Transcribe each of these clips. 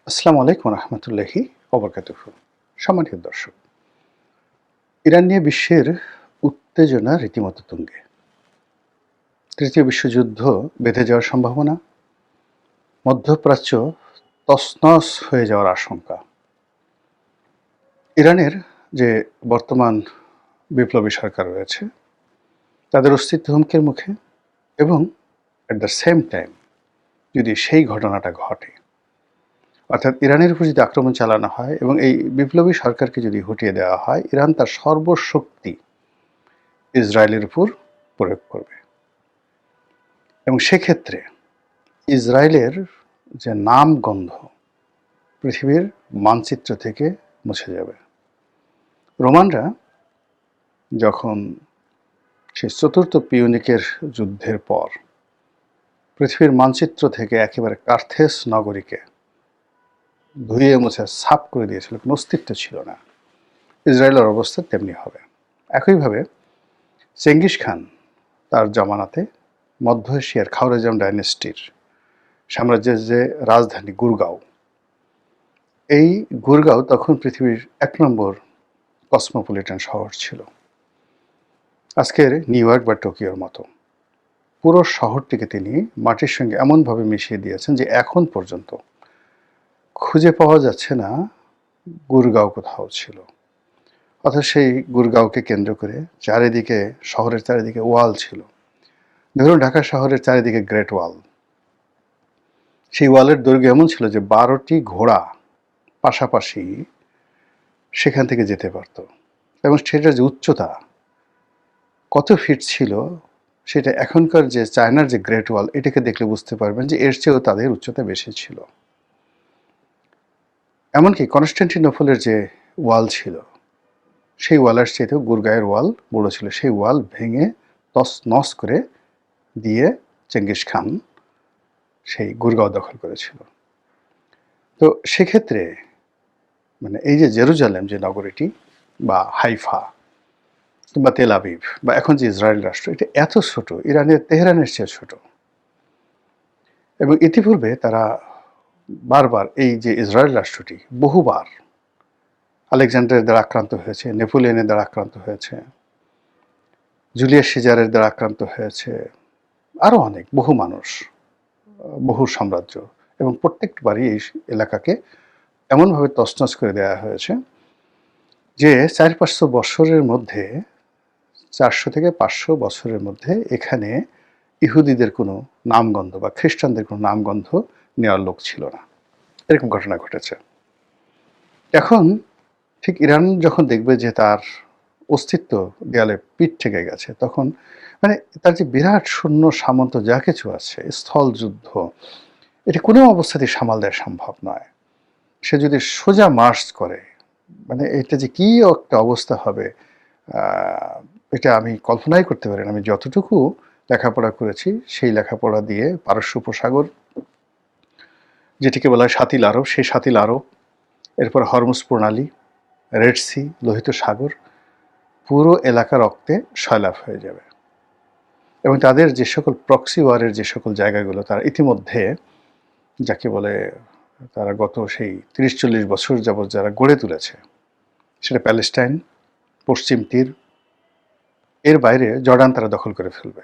আসসালামু আলাইকুম রহমতুল্লাহি ওবরকাতুহ। সম্মানিত দর্শক, ইরান নিয়ে বিশ্বের উত্তেজনা রীতিমতো তুঙ্গে। তৃতীয় বিশ্বযুদ্ধ বেঁধে যাওয়ার সম্ভাবনা, মধ্যপ্রাচ্য তছনছ হয়ে যাওয়ার আশঙ্কা। ইরানের যে বর্তমান বিপ্লবী সরকার রয়েছে তাদের অস্তিত্ব হুমকির মুখে, এবং অ্যাট দ্য সেম টাইম যদি সেই ঘটনাটা ঘটে, অর্থাৎ ইরানের উপর যদি আক্রমণ চালানো হয় এবং এই বিপ্লবী সরকারকে যদি হটিয়ে দেওয়া হয়, ইরান তার সর্বশক্তি ইসরায়েলের উপর প্রয়োগ করবে, এবং সেক্ষেত্রে ইসরায়েলের যে নামগন্ধ পৃথিবীর মানচিত্র থেকে মুছে যাবে। রোমানরা যখন সেই চতুর্থ পিউনিকের যুদ্ধের পর পৃথিবীর মানচিত্র থেকে একেবারে কার্থেস নগরীকে ধুয়ে মুছে সাফ করে দিয়েছিল, কোনো অস্তিত্ব ছিল না, ইসরায়েলের অবস্থা তেমনি হবে। একইভাবে চেঙ্গিস খান তার জমানাতে মধ্য এশিয়ার খাওয়ারেজম ডাইনেস্টির সাম্রাজ্যের যে রাজধানী গুরগাঁও, এই গুরগাঁও তখন পৃথিবীর ১ নম্বর কসমোপলিটন শহর ছিল, আজকের নিউ ইয়র্ক বা টোকিওর মতো। পুরো শহরটিকে তিনি মাটির সঙ্গে এমনভাবে মিশিয়ে দিয়েছেন যে এখন পর্যন্ত খুঁজে পাওয়া যাচ্ছে না গুরগাঁও কোথাও ছিল। অথচ সেই গুরগাঁওকে কেন্দ্র করে চারিদিকে, শহরের চারিদিকে ওয়াল ছিল। ধরুন ঢাকা শহরের চারিদিকে গ্রেট ওয়াল, সেই ওয়ালের দৈর্ঘ্য এমন ছিল যে ১২টি ঘোড়া পাশাপাশি সেখান থেকে যেতে পারত, এবং সেটার যে উচ্চতা কত ফিট ছিল সেটা এখনকার যে চায়নার যে গ্রেট ওয়াল, এটাকে দেখলে বুঝতে পারবেন যে এর চেয়েও তাদের উচ্চতা বেশি ছিল। এমনকি কনস্টান্টিনোপলের যে ওয়াল ছিল, সেই ওয়ালের চাইতেও গুরগাঁয়ের ওয়াল বড় ছিল। সেই ওয়াল ভেঙে তছনছ করে দিয়ে চেঙ্গিস খান সেই গুরগাঁও দখল করেছিল। তো সেক্ষেত্রে মানে এই যে জেরুজালেম যে নগরীটি, বা হাইফা কিংবা তেল আবিব, বা এখন যে ইসরায়েল রাষ্ট্র, এটা এত ছোট, ইরানের তেহরানের চেয়ে ছোট। এবং ইতিপূর্বে তারা বারবার এই যে ইসরায়েল রাষ্ট্রটি বহুবার আলেকজান্ডারের দ্বারা আক্রান্ত হয়েছে, নেপোলিয়নের দ্বারা আক্রান্ত হয়েছে, জুলিয়াস সিজারের দ্বারা আক্রান্ত হয়েছে, আরও অনেক বহু মানুষ, বহু সাম্রাজ্য, এবং প্রত্যেকবারই এই এলাকাকে এমনভাবে তছনছ করে দেওয়া হয়েছে যে ৪-৫০০ বছরের মধ্যে, ৪০০ থেকে ৫০০ বছরের মধ্যে এখানে ইহুদিদের কোনো নামগন্ধ বা খ্রিস্টানদের কোনো নামগন্ধ নেওয়ার লোক ছিল না। এরকম ঘটনা ঘটেছে। এখন ঠিক ইরান যখন দেখবে যে তার অস্তিত্ব দেয়ালে পিঠ থেকে গেছে, তখন মানে তার যে বিরাট সৈন্য সামন্ত যা কিছু আছে, স্থল যুদ্ধ, এটি কোনো অবস্থাতেই সামাল দেওয়া সম্ভব নয়। সে যদি সোজা মার্চ করে, মানে এটা যে কী একটা অবস্থা হবে, এটা আমি কল্পনাই করতে পারি না। আমি যতটুকু লেখাপড়া করেছি সেই লেখাপড়া দিয়ে পারস্য উপসাগর, যেটিকে বলা হয় সাতিল আরব, সেই সাতিল আরব, এরপর হরমুজ প্রণালী, রেড সি, লোহিত সাগর, পুরো এলাকা রক্তে সয়লাভ হয়ে যাবে। এবং তাদের যে সকল প্রক্সি ওয়ারের যে সকল জায়গাগুলো তারা ইতিমধ্যে, যাকে বলে তারা গত সেই ৩০-৪০ বছর যাবৎ যারা গড়ে তুলেছে, সেটা প্যালেস্টাইন, পশ্চিম তীর, এর বাইরে জর্ডান তারা দখল করে ফেলবে।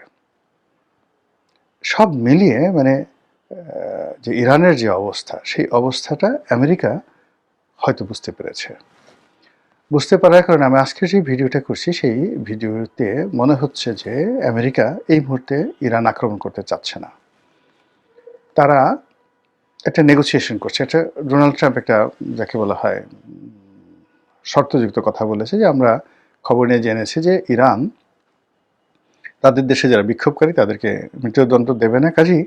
সব মিলিয়ে মানে যে ইরানের যে অবস্থা, সেই অবস্থাটা আমেরিকা হয়তো বুঝতে পেরেছে। বুঝতে পারার কারণে আমি আজকে যে ভিডিওটা করছি, সেই ভিডিওতে মনে হচ্ছে যে আমেরিকা এই মুহূর্তে ইরান আক্রমণ করতে চাচ্ছে না। তারা একটা নেগোসিয়েশন করছে। এটা ডোনাল্ড ট্রাম্প একটা, যাকে বলা হয়, শর্তযুক্ত কথা বলেছে যে আমরা খবর নিয়ে জেনেছি যে ইরান তাদের দেশে যারা বিক্ষোভকারী তাদেরকে মৃত্যুদণ্ড দেবে না, কাজেই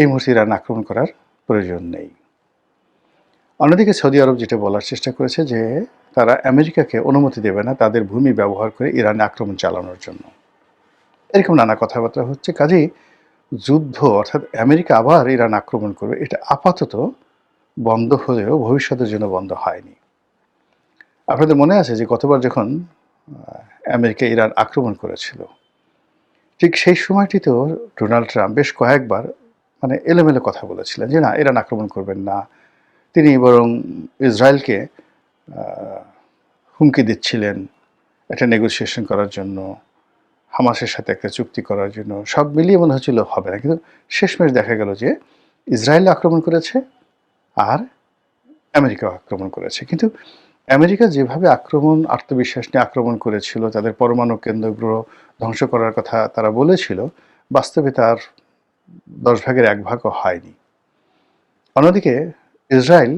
এই মুহূর্তে ইরান আক্রমণ করার প্রয়োজন নেই। অন্যদিকে সৌদি আরব যেটা বলার চেষ্টা করেছে যে তারা আমেরিকাকে অনুমতি দেবে না তাদের ভূমি ব্যবহার করে ইরানে আক্রমণ চালানোর জন্য। এরকম নানা কথাবার্তা হচ্ছে। কাজেই যুদ্ধ, অর্থাৎ আমেরিকা আবার ইরান আক্রমণ করবে, এটা আপাতত বন্ধ হলেও ভবিষ্যতের জন্য বন্ধ হয়নি। আপনাদের মনে আছে যে গতবার যখন আমেরিকা ইরান আক্রমণ করেছিল, ঠিক সেই সময়টিতেও ডোনাল্ড ট্রাম্প বেশ কয়েকবার মানে এলোমেলো কথা বলেছিলেন যে না, ইরান আক্রমণ করবেন না, তিনি বরং ইসরায়েলকে হুমকি দিচ্ছিলেন একটা নেগোসিয়েশন করার জন্য, হামাসের সাথে একটা চুক্তি করার জন্য। সব মিলিয়ে মনে হচ্ছিল হবে না, কিন্তু শেষমেশ দেখা গেল যে ইসরায়েল আক্রমণ করেছে আর আমেরিকাও আক্রমণ করেছে। কিন্তু আমেরিকা যেভাবে আত্মবিশ্বাস নিয়ে আক্রমণ করেছিল, তাদের পরমাণু কেন্দ্রগুলো ধ্বংস করার কথা তারা বলেছিল, বাস্তবে তার 10 ভাগের 1 ভাগও হয়নি। অন্যদিকে ইসরায়েল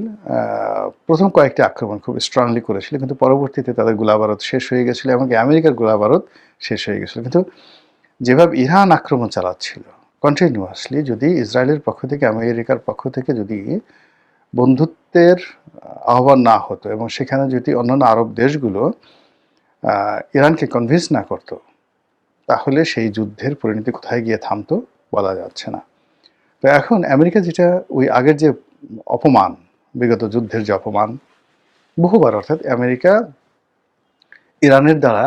প্রথম কয়েকটি আক্রমণ খুব স্ট্রংলি করেছিল, কিন্তু পরবর্তীতে তাদের গোলাবারুদ শেষ হয়ে গেছিল, এমনকি আমেরিকার গোলাবারুদ শেষ হয়ে গেছিল। কিন্তু যেভাবে ইরান আক্রমণ চালাচ্ছিল কন্টিনিউয়াসলি, যদি ইসরায়েলের পক্ষ থেকে, আমেরিকার পক্ষ থেকে যদি বন্ধুত্বের আহ্বান না হতো এবং সেখানে যদি অন্যান্য আরব দেশগুলো ইরানকে কনভিন্স না করতো, তাহলে সেই যুদ্ধের পরিণতি কোথায় গিয়ে থামতো বলা যাচ্ছে না। তো এখন আমেরিকা যেটা ওই আগের যে অপমান, বিগত যুদ্ধের যে অপমান বহুবার, অর্থাৎ আমেরিকা ইরানের দ্বারা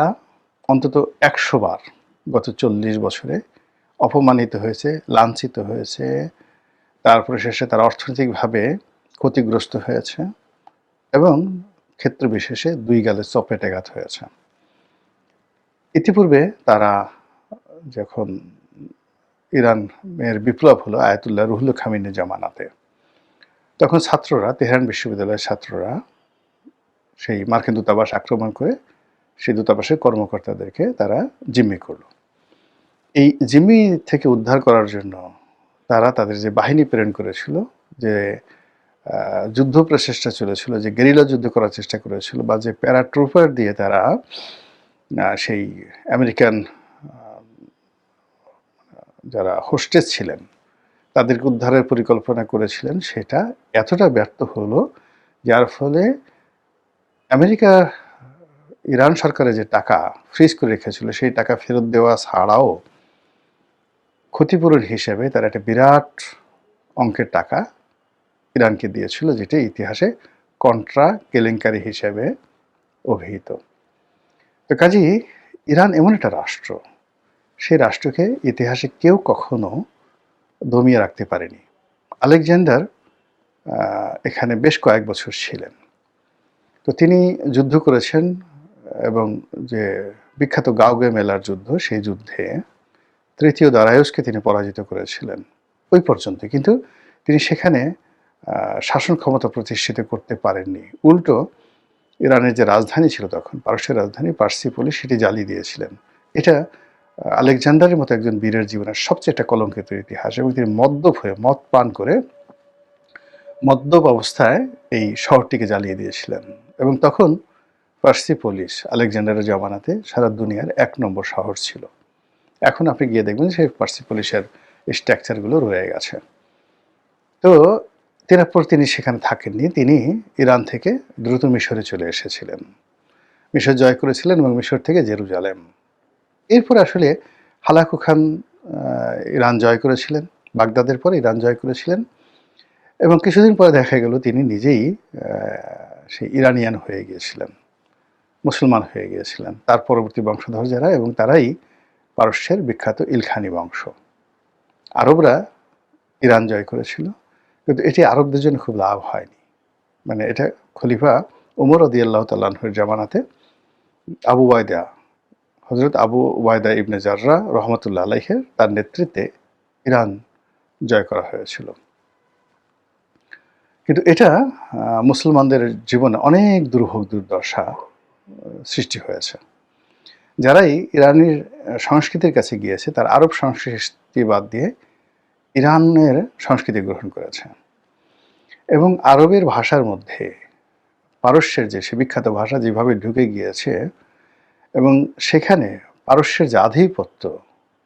অন্তত 100 বার গত 40 বছরে অপমানিত হয়েছে, লাঞ্ছিত হয়েছে, তারপরে শেষে তারা অর্থনৈতিকভাবে ক্ষতিগ্রস্ত হয়েছে এবং ক্ষেত্র বিশেষে 2 গালে চপেটাঘাত হয়েছে। ইতিপূর্বে তারা যখন ইরানের বিপ্লব হলো আয়াতুল্লাহ রুহুল খামিনির জামানাতে, তখন ছাত্ররা, তেহরান বিশ্ববিদ্যালয়ের ছাত্ররা সেই মার্কিন দূতাবাস আক্রমণ করে সেই দূতাবাসের কর্মকর্তাদেরকে তারা জিম্মি করলো। এই জিম্মি থেকে উদ্ধার করার জন্য তারা তাদের যে বাহিনী প্রেরণ করেছিল, যে যুদ্ধ প্রচেষ্টা চলেছিল, যে গেরিলা যুদ্ধ করার চেষ্টা করেছিল, বা যে প্যারাট্রুপার দিয়ে তারা সেই আমেরিকান যারা হোস্টেজ ছিলেন তাদেরকে উদ্ধারের পরিকল্পনা করেছিলেন, সেটা এতটা ব্যর্থ হলো যার ফলে আমেরিকা ইরান সরকারের যে টাকা ফ্রিজ করে রেখেছিল সেই টাকা ফেরত দেওয়া ছাড়াও ক্ষতিপূরণ হিসেবে তারা একটা বিরাট অঙ্কের টাকা ইরানকে দিয়েছিল, যেটি ইতিহাসে কন্ট্রা কেলেঙ্কারি হিসেবে অভিহিত। তো কাজেই ইরান এমন একটা রাষ্ট্র, সেই রাষ্ট্রকে ইতিহাসে কেউ কখনো দমিয়ে রাখতে পারেনি। আলেকজান্ডার এখানে বেশ কয়েক বছর ছিলেন। তো তিনি যুদ্ধ করেছেন এবং যে বিখ্যাত গাওগে মেলার যুদ্ধ, সেই যুদ্ধে তৃতীয় দারায়ুসকে তিনি পরাজিত করেছিলেন ওই পর্যন্ত। কিন্তু তিনি সেখানে শাসন ক্ষমতা প্রতিষ্ঠিত করতে পারেননি। উল্টো ইরানের যে রাজধানী ছিল তখন, পারস্যের রাজধানী পার্সিপোলিস, সেটি জ্বালিয়ে দিয়েছিলেন। এটা আলেকজান্ডারের মতো একজন বীরের জীবনের সবচেয়ে একটা কলঙ্কিত ইতিহাস। এবং তিনি মদ্যপ হয়ে, মদ পান করে মদ্যপ অবস্থায় এই শহরটিকে জ্বালিয়ে দিয়েছিলেন। এবং তখন পার্সিপোলিস আলেকজান্ডারের জামানাতে সারা দুনিয়ার 1 নম্বর শহর ছিল। এখন আপনি গিয়ে দেখবেন সেই পার্সিপোলিসের স্ট্রাকচারগুলো রয়ে গেছে। তো তারপর তিনি সেখানে থাকেননি, তিনি ইরান থেকে দ্রুত মিশরে চলে এসেছিলেন, মিশর জয় করেছিলেন এবং মিশর থেকে জেরুজালেম। এরপর আসলে হালাকু খান ইরান জয় করেছিলেন, বাগদাদের পরে ইরান জয় করেছিলেন এবং কিছুদিন পরে দেখা গেল তিনি নিজেই সেই ইরানিয়ান হয়ে গিয়েছিলেন, মুসলমান হয়ে গিয়েছিলেন। তার পরবর্তী বংশধর যারা, এবং তারাই পারস্যের বিখ্যাত ইলখানি বংশ। আরবরা ইরান জয় করেছিল, কিন্তু এটি আরবদের জন্য খুব লাভ হয়নি। মানে এটা খলিফা ওমর রাদিয়াল্লাহু তাআলা আনহুর জামানাতে আবু ওবায়দা, হযরত আবু ওবায়দা ইবনে জাররাহ রহমাতুল্লাহ আলাইহির তার নেতৃত্বে ইরান জয় করা হয়েছিল। কিন্তু এটা মুসলমানদের জীবনে অনেক দুর্ভোগ দুর্দশা সৃষ্টি হয়েছে। যারাই ইরানের সংস্কৃতির কাছে গিয়েছে, তার আরব সংস্কৃতি বাদ দিয়ে ইরানের সংস্কৃতি গ্রহণ করেছে এবং আরবের ভাষার মধ্যে পারস্যের যে সে বিখ্যাত ভাষা যেভাবে ঢুকে গিয়েছে, এবং সেখানে পারস্যের যে আধিপত্য,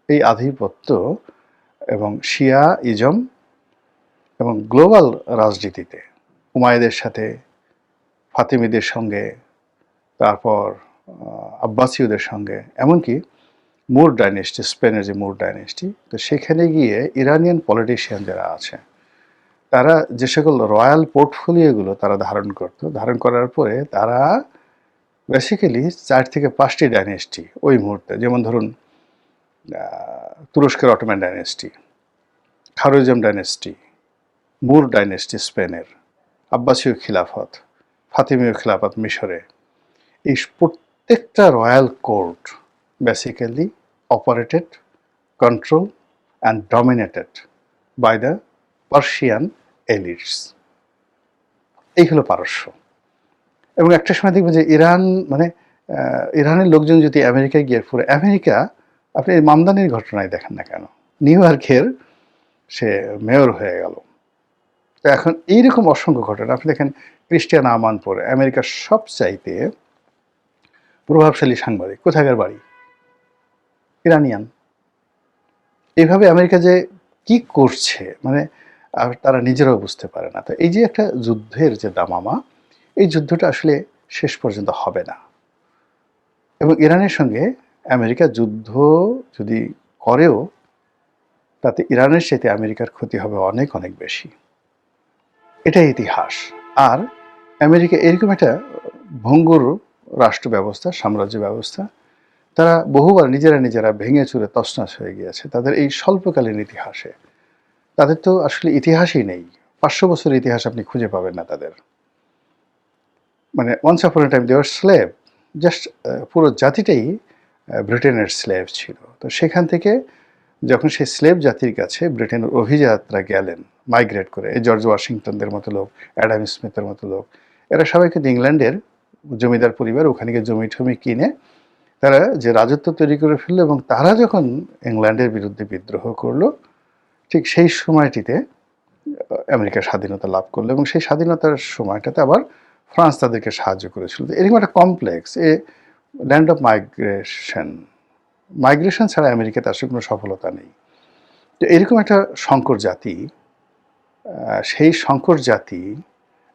এই আধিপত্য এবং শিয়া ইজম এবং গ্লোবাল রাজনীতিতে উমাইয়াদের সাথে, ফাতিমিদের সঙ্গে, তারপর আব্বাসীয়দের সঙ্গে, এমনকি মুর ডাইনেস্টি, স্পেনের যে মুর ডাইনেস্টি, তো সেখানে গিয়ে ইরানিয়ান পলিটিশিয়ান যারা আছে তারা যে সকল রয়্যাল পোর্টফোলিওগুলো তারা ধারণ করার পরে তারা বেসিক্যালি 4 থেকে 5টি ডাইনেস্টি ওই মুহূর্তে, যেমন ধরুন তুরস্কের Ottoman dynasty, Khwarazm dynasty, Moor dynasty স্পেনের, আব্বাসীয় খিলাফত, ফাতিমীয় খিলাফত মিশরে, এই প্রত্যেকটা royal court basically operated, control and dominated by the Persian elites. এই হলো পারস্য। এবং একটা সময় দেখবেন যে ইরান মানে ইরানের লোকজন যদি আমেরিকায় গিয়ে পড়ে, আমেরিকা আপনি এই মামদানির ঘটনায় দেখেন না কেন, নিউ ইয়র্কের সে মেয়র হয়ে গেল। তো এখন এইরকম অসংখ্য ঘটনা আপনি দেখেন, ক্রিস্টিয়ান আমানপুর আমেরিকার সবচাইতে প্রভাবশালী সাংবাদিক, কোথাকার বাড়ি? ইরানিয়ান। এইভাবে আমেরিকা যে কি করছে মানে আর তারা নিজেরাও বুঝতে পারে না। তো এই যে একটা যুদ্ধের যে দামামা, এই যুদ্ধটা আসলে শেষ পর্যন্ত হবে না। এবং ইরানের সঙ্গে আমেরিকা যুদ্ধ যদি করেও তাতে ইরানের চাইতে আমেরিকার ক্ষতি হবে অনেক অনেক বেশি। এটাই ইতিহাস। আর আমেরিকা এরকম একটা ভঙ্গুর রাষ্ট্র ব্যবস্থা, সাম্রাজ্য ব্যবস্থা, তারা বহুবার নিজেরা ভেঙে চুরে তছনছ হয়ে গিয়েছে তাদের এই স্বল্পকালীন ইতিহাসে। তাদের তো আসলে ইতিহাসই নেই, 500 বছরের ইতিহাস আপনি খুঁজে পাবেন না তাদের। মানে once upon a time they were slave, just পুরো জাতিটাই ব্রিটেনের স্লেভ ছিল। তো সেখান থেকে যখন সেই স্লেভ জাতির কাছে ব্রিটেনের অভিযাত্রা গেলেন মাইগ্রেট করে, এই জর্জ ওয়াশিংটনদের মতো লোক, অ্যাডাম স্মিথের মতো লোক, এরা সবাই কিন্তু ইংল্যান্ডের জমিদার পরিবার, ওখানে গিয়ে জমি টমি কিনে তারা যে রাজত্ব তৈরি করে ফেললো। এবং তারা যখন ইংল্যান্ডের বিরুদ্ধে বিদ্রোহ করলো, ঠিক সেই সময়টিতে আমেরিকা স্বাধীনতা লাভ করলো। এবং সেই স্বাধীনতার সময়টাতে আবার ফ্রান্স তাদেরকে সাহায্য করেছিল। এরকম একটা complex A land of migration ছাড়া আমেরিকাতে আসলে কোনো সফলতা নেই। তো এরকম একটা সংকর জাতি, সেই সংকর জাতি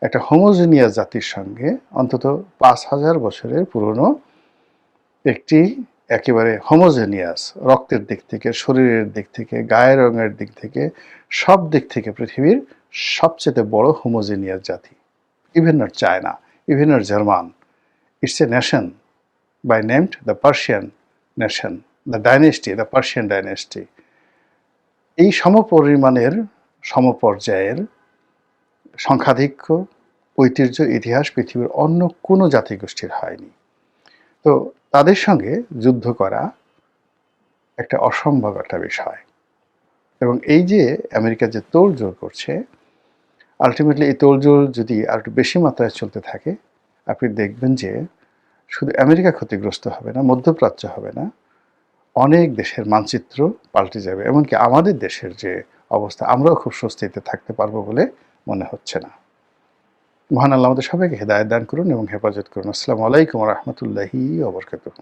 একটা হোমোজিনিয়াস জাতির সঙ্গে অন্তত 5000 বছরের পুরনো একটি একেবারে হোমোজেনিয়াস, রক্তের দিক থেকে, শরীরের দিক থেকে, গায়ের রঙের দিক থেকে, সব দিক থেকে পৃথিবীর সবচেয়ে বড় হোমোজেনিয়াস জাতি। Even not China, even not German, it's a nation by named the Persian nation, the dynasty, the Persian dynasty. এই সমপরিমাণের সমপর্যায়ের সংখ্যাধিক্য, ঐতিহ্য, ইতিহাস পৃথিবীর অন্য কোনো জাতিগোষ্ঠীর হয়নি। তো তাদের সঙ্গে যুদ্ধ করা একটা অসম্ভব একটা বিষয়। এবং এই যে আমেরিকা যে তোড়জোড় করছে, আলটিমেটলি এই তোড়জোড় যদি আর একটু বেশি মাত্রায় চলতে থাকে, আপনি দেখবেন যে শুধু আমেরিকা ক্ষতিগ্রস্ত হবে না, মধ্যপ্রাচ্য হবে না, অনেক দেশের মানচিত্র পাল্টে যাবে। এমনকি আমাদের দেশের যে অবস্থা, আমরাও খুব স্বস্তিতে থাকতে পারবো বলে মনে হচ্ছে না। মহান আল্লাহ আমাদের সবাইকে হেদায়েত দান করুন এবং হেফাজত করুন। আসসালামু আলাইকুম ওয়া রাহমাতুল্লাহি ওয়া বারাকাতুহু।